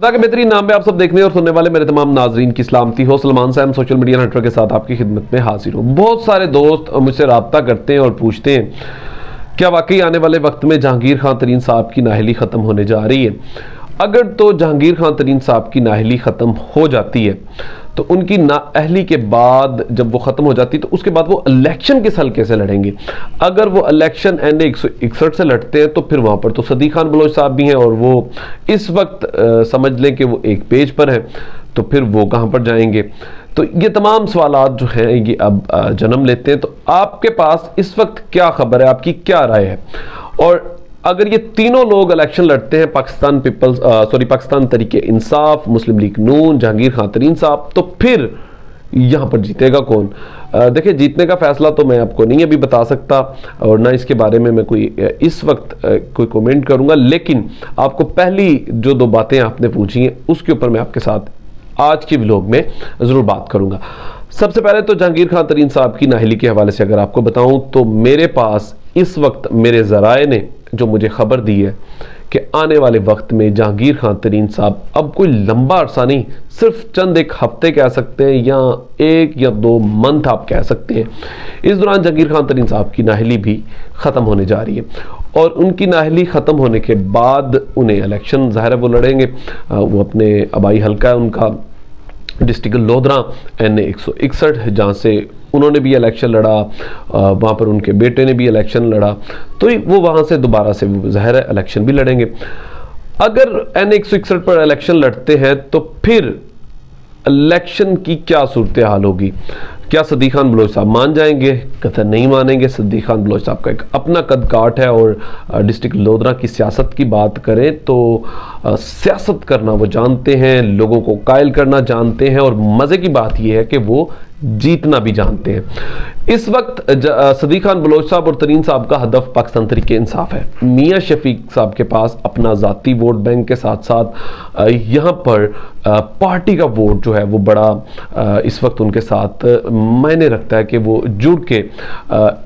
खुदा के बेहतरीन नाम पे आप सब देखने और सुनने वाले मेरे तमाम नाजरीन की सलामती हो। Salman Sam social media network के साथ आपकी खिदमत में हाजिर हूँ। बहुत सारे दोस्त मुझसे रब्ता करते हैं और पूछते हैं क्या वाकई आने वाले वक्त में जहांगीर खान तरीन साहब की नाअहली ख़त्म होने जा रही है। अगर तो जहांगीर खान तरीन साहब की नाअहली ख़त्म हो जाती है तो उनकी नाअहली के बाद जब वो ख़त्म हो जाती है तो उसके बाद वो इलेक्शन किस हल्के से लड़ेंगे। अगर वो इलेक्शन NA 161 से लड़ते हैं तो फिर वहाँ पर तो सदीक खान बलोच साहब भी हैं और वो इस वक्त समझ लें कि वो एक पेज पर हैं, तो फिर वो कहाँ पर जाएंगे। तो ये तमाम सवालात जो हैं ये अब जन्म लेते हैं। तो आपके पास इस वक्त क्या खबर है, आपकी क्या राय है? और अगर ये तीनों लोग इलेक्शन लड़ते हैं, पाकिस्तान तरीके इंसाफ, मुस्लिम लीग नून, जहांगीर खान तरीन साहब, तो फिर यहाँ पर जीतेगा कौन? देखिए, जीतने का फैसला तो मैं आपको नहीं अभी बता सकता और ना इसके बारे में मैं कोई इस वक्त कोई कमेंट करूँगा, लेकिन आपको पहली जो दो बातें आपने पूछी हैं उसके ऊपर मैं आपके साथ आज की व्लॉग में ज़रूर बात करूँगा। सबसे पहले तो जहांगीर खान तरीन साहब की नाअहली के हवाले से अगर आपको बताऊं तो मेरे पास इस वक्त मेरे ज़राए ने जो मुझे ख़बर दी है कि आने वाले वक्त में जहांगीर खान तरीन साहब अब कोई लंबा अरसा नहीं, सिर्फ चंद एक हफ्ते कह सकते हैं या 1 या 2 मंथ आप कह सकते हैं, इस दौरान जहांगीर खान तरीन साहब की नाअहली भी ख़त्म होने जा रही है। और उनकी नाअहली ख़त्म होने के बाद उन्हें इलेक्शन ज़ाहिर है वो लड़ेंगे। वो अपने आबाई हल्का है उनका डिस्ट्रिक्ट लोधरा NA 161, जहाँ से उन्होंने भी इलेक्शन लड़ा, वहाँ पर उनके बेटे ने भी इलेक्शन लड़ा, तो वो वहाँ से दोबारा से ज़ाहिर है इलेक्शन भी लड़ेंगे। अगर NA 161 पर इलेक्शन लड़ते हैं तो फिर इलेक्शन की क्या सूरत हाल होगी? क्या सदीक खान बलोच साहब मान जाएंगे? कतई नहीं मानेंगे। सदीक खान बलोच साहब का एक अपना कद काठ है और डिस्ट्रिक्ट लोधरा की सियासत की बात करें तो सियासत करना वो जानते हैं, लोगों को कायल करना जानते हैं और मज़े की बात यह है कि वो जीतना भी जानते हैं। इस वक्त सदीक खान बलोच साहब और तरीन साहब का हदफ पाकिस्तान तरीके इंसाफ है। मियाँ शफीक साहब के पास अपना ज़ाती वोट बैंक के साथ साथ यहाँ पर पार्टी का वोट जो है वो बड़ा इस वक्त उनके साथ मायने रखता है कि वो जुड़ के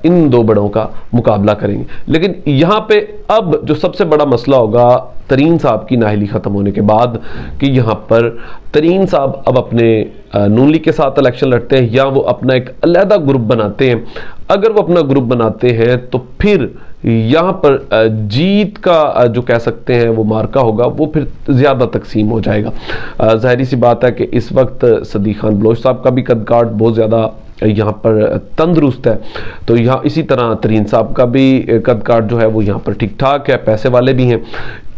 इन दो बड़ों का मुकाबला करेंगे। लेकिन यहाँ पे अब जो सबसे बड़ा मसला होगा तरीन साहब की नाअहली ख़त्म होने के बाद कि यहाँ पर तरीन साहब अब अपने नून लीग के साथ इलेक्शन लड़ते हैं या वो अपना एक अलहदा ग्रुप बनाते हैं। अगर वो अपना ग्रुप बनाते हैं तो फिर यहाँ पर जीत का जो कह सकते हैं वो मार्का होगा वो फिर ज़्यादा तकसीम हो जाएगा। ज़ाहिरी सी बात है कि इस वक्त सदीक खान बलोच साहब का भी कद काठ बहुत ज़्यादा यहाँ पर तंदुरुस्त है, तो यहाँ इसी तरह तरीन साहब का भी कद काठ जो है वो यहाँ पर ठीक ठाक है, पैसे वाले भी हैं।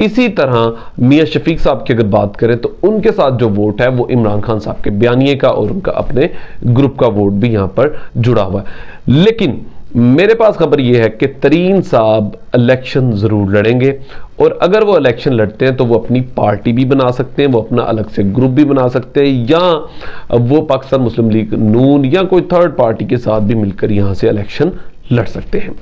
इसी तरह मियाँ शफीक साहब की अगर बात करें तो उनके साथ जो वोट है वो इमरान खान साहब के बयानिए का और उनका अपने ग्रुप का वोट भी यहाँ पर जुड़ा हुआ है। लेकिन मेरे पास खबर यह है कि तरीन साहब इलेक्शन ज़रूर लड़ेंगे और अगर वो इलेक्शन लड़ते हैं तो वो अपनी पार्टी भी बना सकते हैं, वो अपना अलग से ग्रुप भी बना सकते हैं या वो पाकिस्तान मुस्लिम लीग नून या कोई थर्ड पार्टी के साथ भी मिलकर यहाँ से इलेक्शन लड़ सकते हैं।